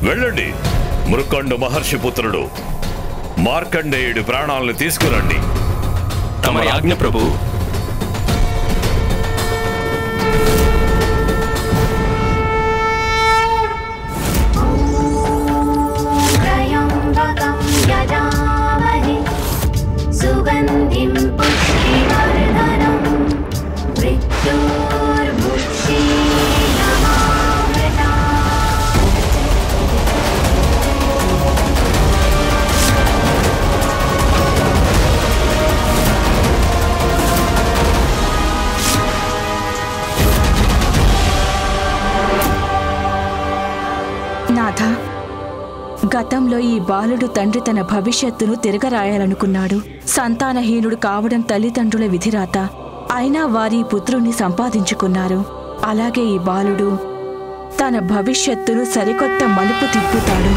వెళ్ళండి, మృకండు మహర్షి పుత్రుడు మార్కండేయుడి ప్రాణాలను తీసుకురండి. తమరి ఆజ్ఞ ప్రభు. గతంలో ఈ బాలుడు తండ్రి తన భవిష్యత్తును తిరగరాయాలనుకున్నాడు. సంతానహీనుడు కావడం తల్లిదండ్రుల విధిరాత. అయినా వారి పుత్రుణ్ణి సంపాదించుకున్నారు. అలాగే ఈ బాలుడు తన భవిష్యత్తును సరికొత్త మలుపు తిప్పుతాడు.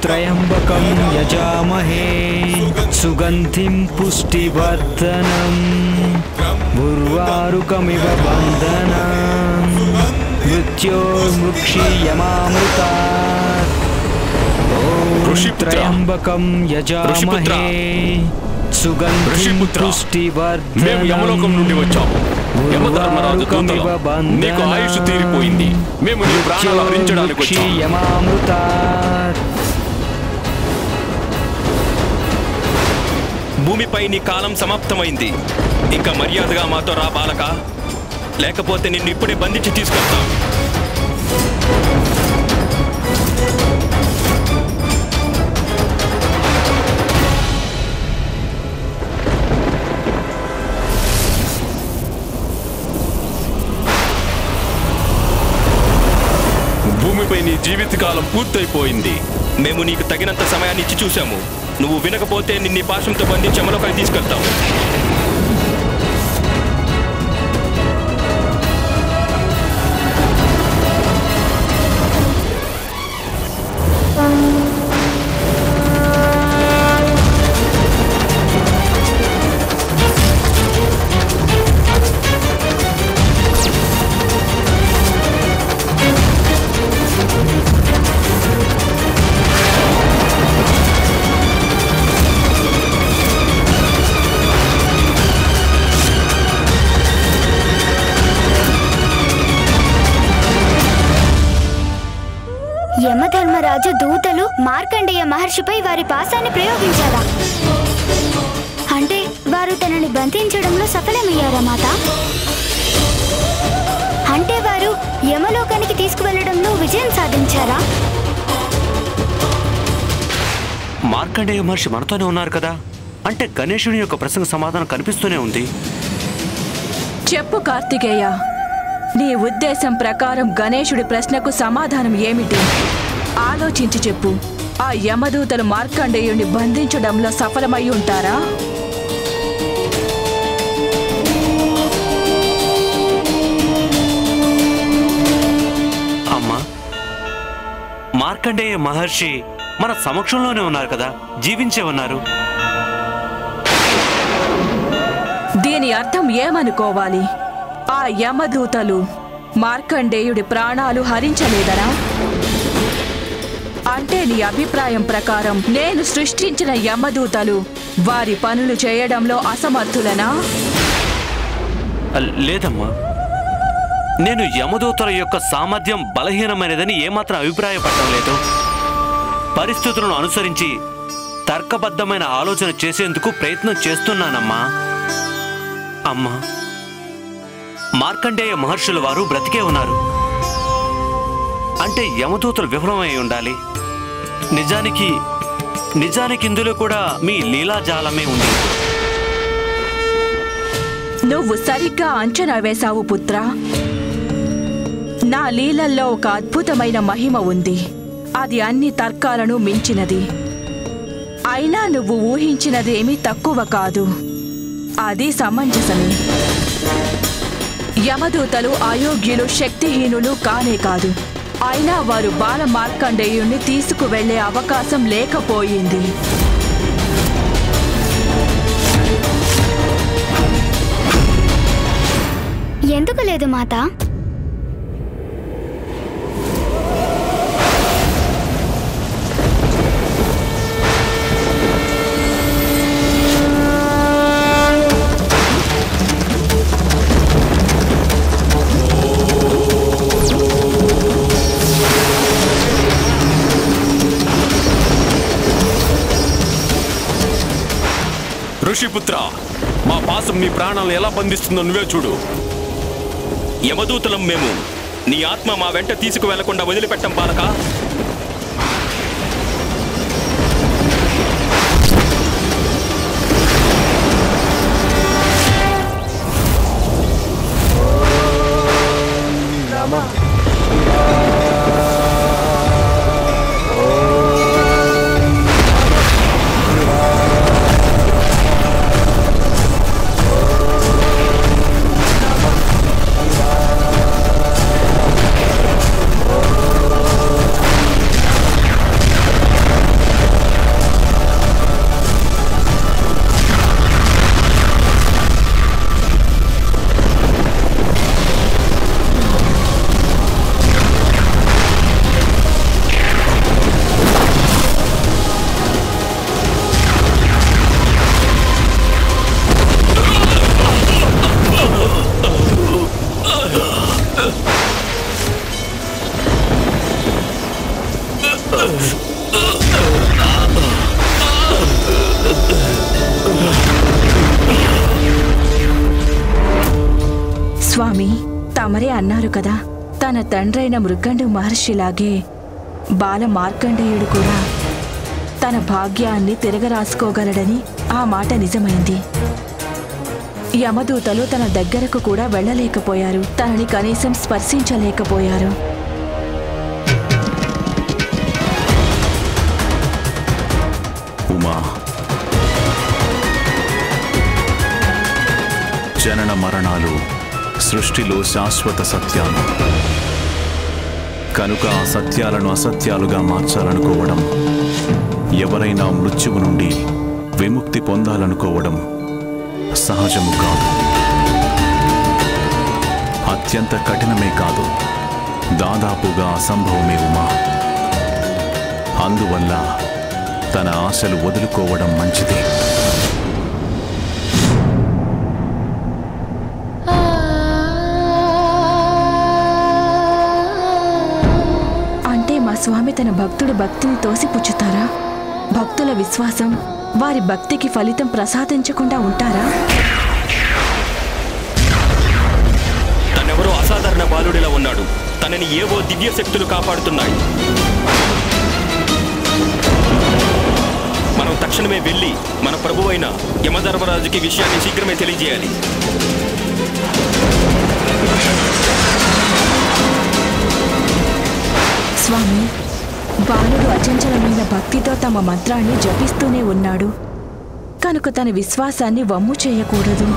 త్రయంబకం యజామహే సుగంధిం పుష్టివర్ధనం ఉర్వారుకమివ బంధనం మృత్యోర్ముక్షీయమామృతాత్. త్రయంబకం యజామహే సుగంధిం పుష్టివర్ధనం యమలోకం నుండి వచ్చాము. యమధర్మరాజు దూతలు, నీకు ఆయుష్ తీరిపోయింది. మేము నీ ప్రాణాలు హరించడానికి వచ్చాము. భూమిపై నీ కాలం సమాప్తమైంది. ఇంకా మర్యాదగా మాతో రా బాలక, లేకపోతే నిన్ను ఇప్పుడే బంధించి తీసుకెళ్తాం. భూమిపై నీ జీవితకాలం పూర్తయిపోయింది. మేము నీకు తగినంత సమయాన్ని ఇచ్చి చూశాము. నువ్వు వినకపోతే నిన్ను పాశంతో బంధించి యమలోకానికి తీసుకెళ్తాము. యమధర్మరాజు దూతలు మార్కండేయ మహర్షిపై వారి పాశాన్ని ప్రయోగించారా? అంటే వారు తనని బంధించడంలో సఫలమయ్యారా మాత? అంటే వారు యమలోకానికి తీసుకువెళ్లడంలో విజయం సాధించారా? మార్కండేయ మహర్షి మనతోనే ఉన్నారు కదా, అంటే గణేశుని యొక్క ప్రశ్నకు సమాధానం కనిపిస్తూనే ఉంది. చెప్పు కార్తికేయ, నీ ఉద్దేశం ప్రకారం గణేశుడి ప్రశ్నకు సమాధానం ఏమిటి? ఆలోచించి చెప్పు. ఆ యమదూతలు మార్కండేయుని బంధించడంలో సఫలమై ఉంటారా? అమ్మా, మార్కండేయ మహర్షి మన సమక్షంలోనే ఉన్నారు కదా, జీవించే ఉన్నారు. దీని అర్థం ఏమనుకోవాలి? ఆ యమదూతలు మార్కండేయుడి ప్రాణాలు హరించలేదరా? అంటే నీ అభిప్రాయం ప్రకారం నేను సృష్టించిన యమదూతలు వారి పనులు చేయడంలో అసమర్థులనా? లేదమ్మా, నేను యమదూతల యొక్క సామర్థ్యం బలహీనమైనదని ఏమాత్రం అభిప్రాయపడటం లేదు. పరిస్థితులను అనుసరించి తర్కబద్ధమైన ఆలోచన చేసేందుకు ప్రయత్నం చేస్తున్నానమ్మా. అమ్మా, మార్కండేయ మహర్షుల వారు బ్రతికే ఉన్నారు. అంటే యమదూతలు విఫలమై ఉండాలి. నిజానికి ఇందులో కూడా మీ లీలాజాలమే ఉంది. నువ్వు సరిగ్గా అంచనా వేశావు పుత్ర. నా లీలల్లో ఒక అద్భుతమైన మహిమ ఉంది. అది అన్ని తర్కాలను మించినది. అయినా నువ్వు ఊహించినదేమీ తక్కువ కాదు. అది సమంజసమే. యమదూతలు అయోగ్యులు, శక్తిహీనులు కానే కాదు. అయినా వారు బాల మార్కండేయుణ్ణి తీసుకువెళ్లే అవకాశం లేకపోయింది. ఎందుకు లేదు మాత? ఋషిపుత్ర, మా పాసం నీ ప్రాణాలను ఎలా బంధిస్తుందో నువ్వే చూడు. యమదూతలం మేము. నీ ఆత్మ మా వెంట తీసుకువెళ్లకుండా వదిలిపెట్టం బాలక. స్వామి, తమరే అన్నారు కదా, తన తండ్రైన మృకండు మహర్షిలాగే బాల మార్కండేయుడు కూడా తన భాగ్యాన్ని తిరగరాసుకోగలడని. ఆ మాట నిజమైంది. యమదూతలు తన దగ్గరకు కూడా వెళ్ళలేకపోయారు, తనని కనీసం స్పర్శించలేకపోయారు. ఉమా, జనన మరణాలు సృష్టిలో శాశ్వత సత్యాలు. కనుక ఆ సత్యాలను అసత్యాలుగా మార్చాలనుకోవడం, ఎవరైనా మృత్యువు నుండి విముక్తి పొందాలనుకోవడం సహజము కాదు. అత్యంత కఠినమే కాదు, దాదాపుగా అసంభవమే ఉమా. అందువల్ల తన ఆశలు వదులుకోవడం మంచిది. అంటే మా స్వామి తన భక్తుడి భక్తిని తోసిపుచ్చుతారా? భక్తుల విశ్వాసం వారి భక్తికి ఫలితం ప్రసాదించకుండా ఉంటారా? తనెవరో అసాధారణ బాలుడిలా ఉన్నాడు. తనని ఏవో దివ్య శక్తులు కాపాడుతున్నాయి. మనం తక్షణమే వెళ్ళి మన ప్రభువైన యమధర్మరాజుకి విషయాన్ని శీఘ్రమే తెలియజేయాలి. స్వామి, బాలుడు అచంచలమైన భక్తితో తమ మంత్రాన్ని జపిస్తూనే ఉన్నాడు. కనుక తన విశ్వాసాన్ని వమ్ము చేయకూడదు.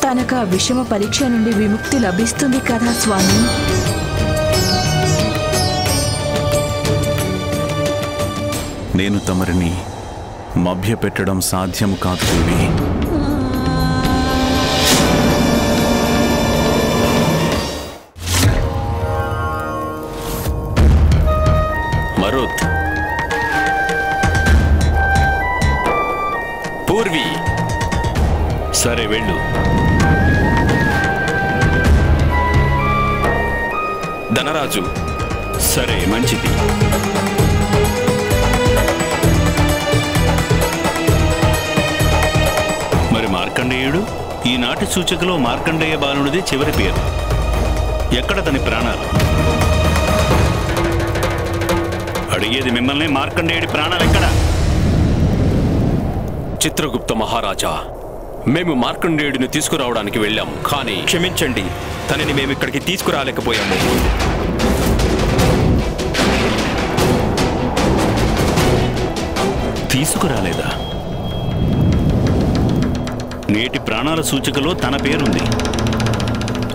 తనకు ఆ విషమ పరీక్ష నుండి విముక్తి లభిస్తుంది కదా స్వామి. నేను తమరిని మభ్యపెట్టడం సాధ్యము కాదు దేవి. మరుత్, పూర్వి, సరే వెళ్ళు. ధనరాజు, సరే, మంచిది. మరి మార్కండేయుడు? ఈనాటి సూచికలో మార్కండేయ బాలుడిది చివరి పేరు. ఎక్కడ తని ప్రాణాలు? అడిగేది మిమ్మల్ని, మార్కండేయుడి ప్రాణాలు ఎక్కడ? చిత్రగుప్త మహారాజా, మేము మార్కండేయుడిని తీసుకురావడానికి వెళ్ళాము. కానీ క్షమించండి, తనని మేము ఇక్కడికి తీసుకురాలేకపోయాము. తీసుకురాలేదా? నేటి ప్రాణాల సూచికలో తన పేరుంది.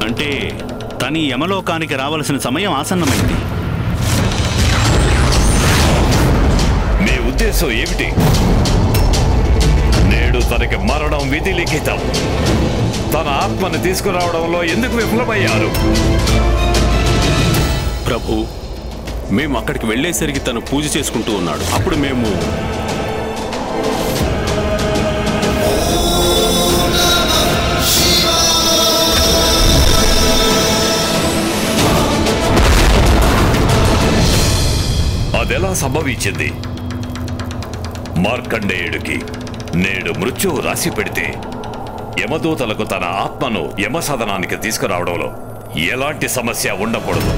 అంటే తని యమలోకానికి రావలసిన సమయం ఆసన్నమైంది. మీ ఉద్దేశం ఏమిటి? నేడు తనకి మరణం విధి లిఖితం. తన ఆత్మను తీసుకురావడంలో ఎందుకు విఫలమయ్యారు? ప్రభు, మేము అక్కడికి వెళ్ళేసరికి తను పూజ చేసుకుంటూ ఉన్నాడు. అప్పుడు మేము అదెలా సంభవించింది? మార్కండేయుడికి నేడు మృత్యువు రాసి పెడితే యమదూతలకు తన ఆత్మను యమసదనానికి తీసుకురావడంలో ఎలాంటి సమస్య ఉండకూడదు.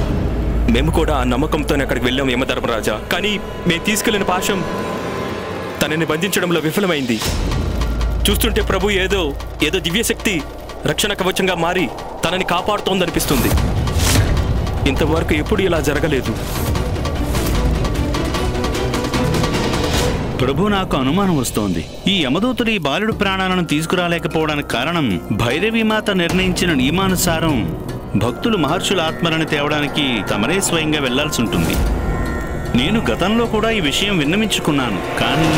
మేము కూడా ఆ నమ్మకంతోనే అక్కడికి వెళ్ళాం యమధర్మరాజా. కానీ మేము తీసుకెళ్లిన పాశం తనని బంధించడంలో విఫలమైంది. చూస్తుంటే ప్రభు ఏదో దివ్యశక్తి రక్షణ కవచంగా మారి తనని కాపాడుతోందనిపిస్తుంది. ఇంతవరకు ఎప్పుడు ఇలా జరగలేదు. ప్రభు, నాకు అనుమానం వస్తోంది. ఈ యమదూతుడు ఈ బాలుడు ప్రాణాలను తీసుకురాలేకపోవడానికి కారణం భైరవీమాత నిర్ణయించిన నియమానుసారం భక్తులు మహర్షుల ఆత్మలను తేవడానికి తమరే స్వయంగా వెళ్లాల్సి ఉంటుంది. నేను గతంలో కూడా ఈ విషయం విన్నవించుకున్నాను, కానీ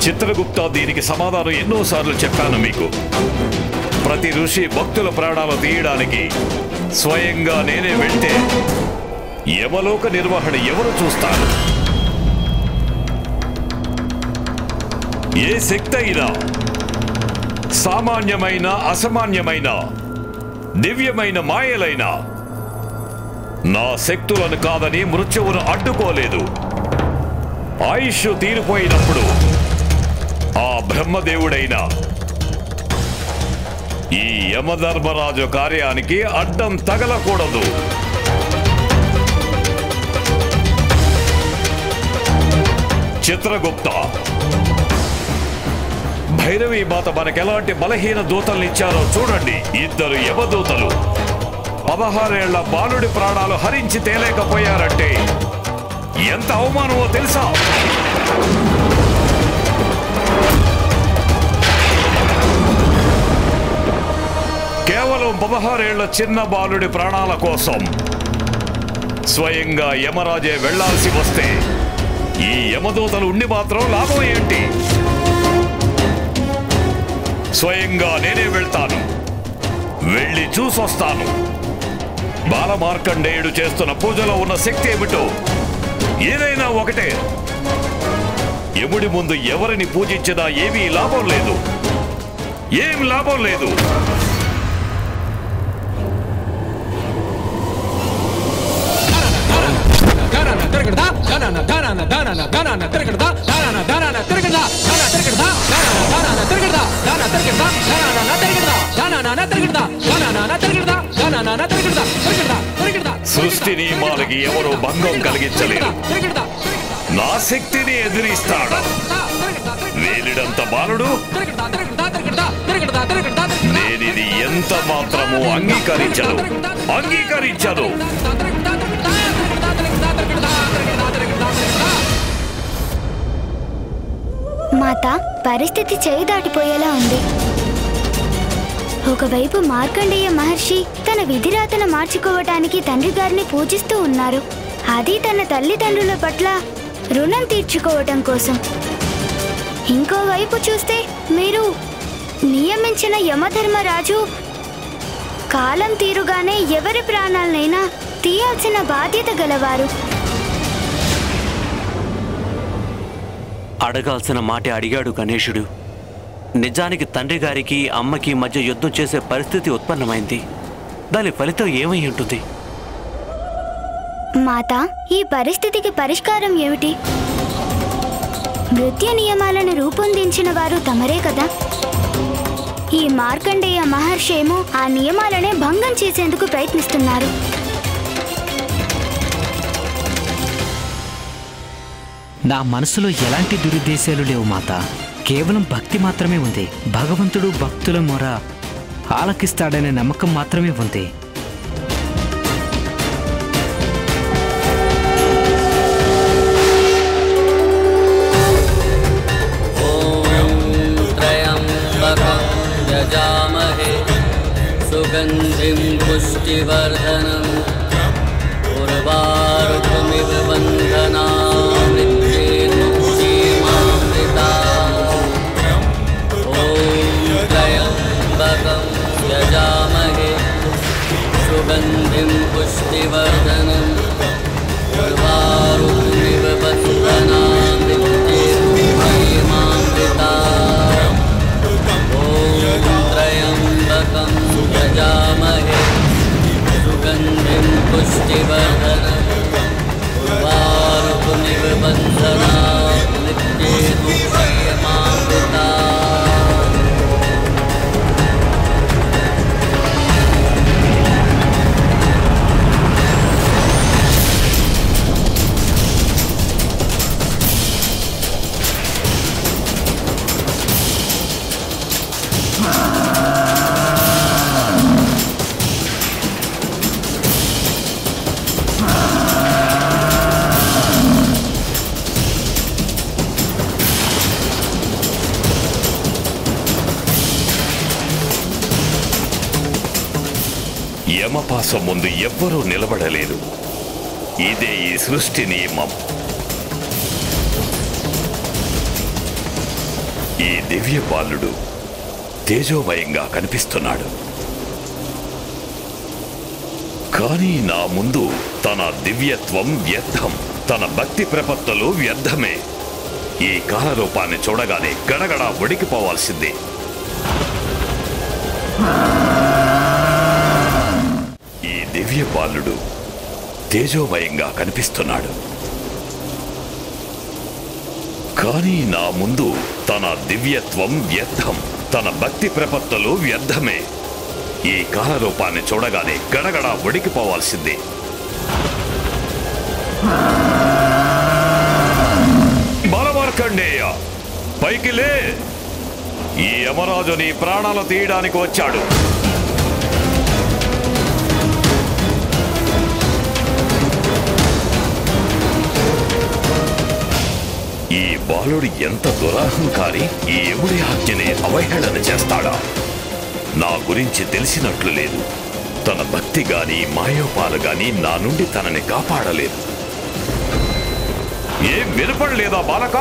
చిత్రగుప్త దీనికి సమాధానం ఎన్నోసార్లు చెప్పాను మీకు. ప్రతి ఋషి భక్తుల ప్రాణాలు తీయడానికి స్వయంగా నేనే వెళ్తే యమలోక నిర్వహణ ఎవరు చూస్తారు? ఏ శక్తి అయినా సామాన్యమైన అసామాన్యమైన దివ్యమైన మాయలైనా నా శక్తులను కాదని మృత్యువును అడ్డుకోలేదు. ఆయుష్ తీరిపోయినప్పుడు ఆ బ్రహ్మదేవుడైన ఈ యమధర్మరాజు కార్యానికి అడ్డం తగలకూడదు. చిత్రగుప్త, భైరవీ మాత మనకెలాంటి బలహీన దూతల్ని ఇచ్చారో చూడండి. 2 యమదూతలు 16 ఏళ్ల బాలుడి ప్రాణాలు హరించి తేలేకపోయారంటే ఎంత అవమానమో తెలుసా? కేవలం 16 ఏళ్ల చిన్న బాలుడి ప్రాణాల కోసం స్వయంగా యమరాజే వెళ్లాల్సి వస్తే ఈ యమదూతలు ఉండి మాత్రం లాభం ఏంటి? స్వయంగా నేనే వెళ్తాను, వెళ్ళి చూసొస్తాను. బాలమార్కండేయుడు చేస్తున్న పూజలో ఉన్న శక్తి ఏమిటో ఏదైనా ఒకటే. యముడి ముందు ఎవరిని పూజించినా ఏమీ లాభం లేదు, ఏం లాభం లేదు. సృష్టి నియమాలకి ఎవరూ భంగం కలిగించలేరు. నా శక్తిని ఎదిరిస్తాడు వేలిడంత బాలుడు. నేనిది ఎంత మాత్రము అంగీకరించను. మాత, పరిస్థితి చేయి దాటిపోయేలా ఉంది. ఒకవైపు మార్కండేయ మహర్షి తన విధిరాతను మార్చుకోవటానికి తండ్రి గారిని పూజిస్తూ ఉన్నారు. అది తన తల్లిదండ్రుల పట్ల రుణం తీర్చుకోవటం కోసం. ఇంకోవైపు చూస్తే మీరు నియమించిన యమధర్మరాజు కాలం తీరుగానే ఎవరి ప్రాణాలనైనా తీయాల్సిన బాధ్యత గలవారు. అడగాల్సిన మాట అడిగాడు గణేశుడు. నిజానికి తండ్రి గారికి అమ్మకి మధ్య యుద్ధం చేసే పరిస్థితి ఉత్పన్నమైంది. దాని ఫలితం ఏమై ఉంటుంది? మాత, ఈ పరిస్థితికి పరిష్కారం ఏమిటి? నృత్య నియమాలను రూపొందించిన వారు తమరే కదా. ఈ మార్కండేయ మహర్షి ఏమో ఆ నియమాలనే భంగం చేసేందుకు ప్రయత్నిస్తున్నారు. నా మనసులో ఎలాంటి దురుద్దేశాలు లేవు మాత. కేవలం భక్తి మాత్రమే ఉంది. భగవంతుడు భక్తుల మొర ఆలకిస్తాడనే నమ్మకం మాత్రమే ఉంది. सुगन्धिं पुष्टिवर्धनं उर्वारुकमिव बन्धनामृत्येन యమపాసం ముందు ఎవ్వరూ నిలబడలేరు. ఇదే ఈ సృష్టి నియమం. ఈ దివ్య బాలుడు తేజోమయంగా కనిపిస్తున్నాడు. కానీ నా ముందు తన దివ్యత్వం వ్యర్థం, తన భక్తి ప్రపత్తులు వ్యర్థమే. ఈ కాలరూపాన్ని చూడగానే గడగడ వణికిపోవాల్సిందే. ఈ దివ్య బాలుడు తేజోమయంగా కనిపిస్తున్నాడు. కానీ నా ముందు తన దివ్యత్వం వ్యర్థం, తన భక్తి ప్రపత్తులు వ్యర్థమే. ఈ కాలరూపాన్ని చూడగానే గడగడ వణికిపోవాల్సిందే. బలమార్కండేయ, పైకి లే! ఈ యమరాజు నీ ప్రాణాలు తీయడానికి వచ్చాడు. ఈ బాలుడు ఎంత దురహంకారి! ఈ యముడి ఆజ్ఞని అవహేళన చేస్తాడా? నా గురించి తెలిసినట్లు లేదు. తన భక్తి గాని మాయోపాలు గాని నా నుండి తనని కాపాడలేదు. ఏం వినపడలేదా బాలక?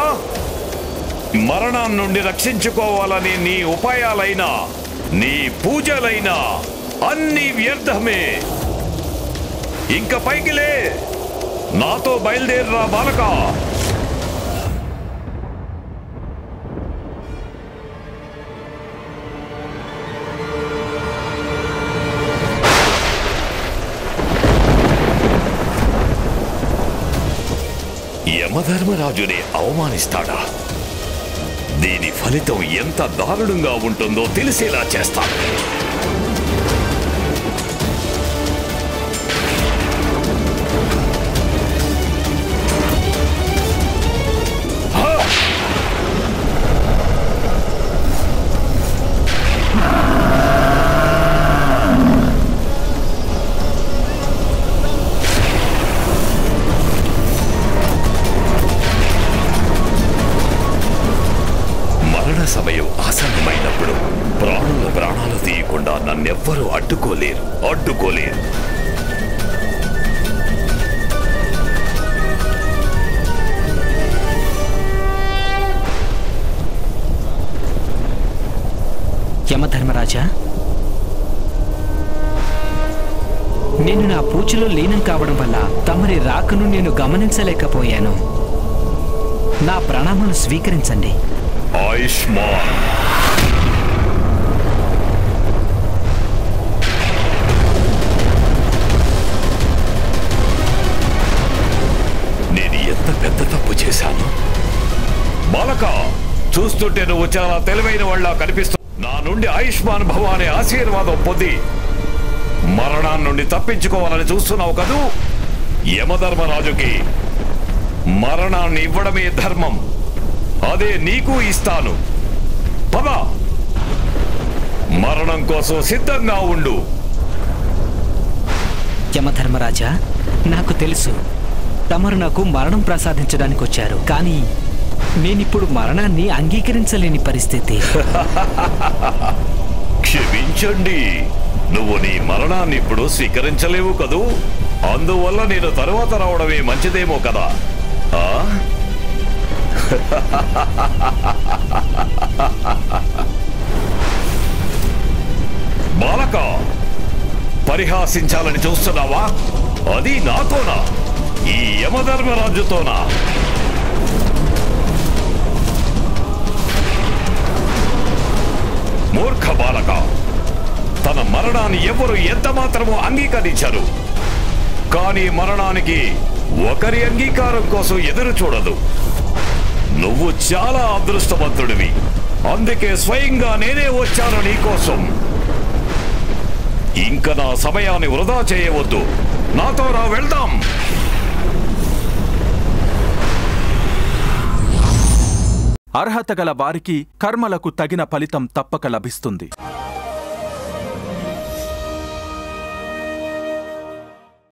మరణం నుండి రక్షించుకోవాలని నీ ఉపాయాలైనా నీ పూజలైనా అన్నీ వ్యర్థమే. ఇంక పైకిలే, నాతో బయలుదేరరా బాలక. యమధర్మరాజుని అవమానిస్తాడా? దీని ఫలితం ఎంత దారుణంగా ఉంటుందో తెలిసేలా చేస్తాను. సమయం ఆసన్నమైనప్పుడు ప్రాణాలు తీయకుండా నన్నెవ్వరూ అడ్డుకోలేరు. యమధర్మరాజా, నేను నా పూజలో లీనం కావడం వల్ల తమరి రాకను నేను గమనించలేకపోయాను. నా ప్రణామాలు స్వీకరించండి. ఆయుష్మాన్. నేను ఎంత పెద్ద తప్పు చేశాను బాలక. చూస్తుంటే నువ్వు చాలా తెలివైన వాళ్ళ కనిపిస్తు. నా నుండి ఆయుష్మాన్ భవ అనే ఆశీర్వాదం పొంది మరణాన్ని నుండి తప్పించుకోవాలని చూస్తున్నావు కదూ. యమధర్మరాజుకి మరణాన్ని ఇవ్వడమే ధర్మం. అదే నీకు ఇస్తాను. పద, మరణం కోసం సిద్ధంగా ఉండు. యమధర్మరాజా, నాకు తెలుసు తమరు నాకు మరణం ప్రసాదించడానికి వచ్చారు. కానీ నేనిప్పుడు మరణాన్ని అంగీకరించలేని పరిస్థితి. క్షమించండి, నువ్వు నీ మరణాన్ని ఇప్పుడు స్వీకరించలేవు కదూ. అందువల్ల నేను తరువాత రావడమే మంచిదేమో కదా. బాలక, పరిహాసించాలని చూస్తున్నావా? అది నాతోనా? ఈ యమధర్మరాజుతోనా? మూర్ఖ బాలక, తన మరణాన్ని ఎవరు ఎంత మాత్రమో అంగీకరించారు. కానీ మరణానికి ఒకరి అంగీకారం కోసం ఎదురు చూడదు. నువ్వు చాలా అదృష్టవంతుడివి. అందుకే స్వయంగా నేనే వచ్చాను నీకోసం. ఇంకా నా సమయాన్ని వృధా చేయవద్దు. నాతో రా, వెళ్దాం. అర్హత గల వారికి కర్మలకు తగిన ఫలితం తప్పక లభిస్తుంది.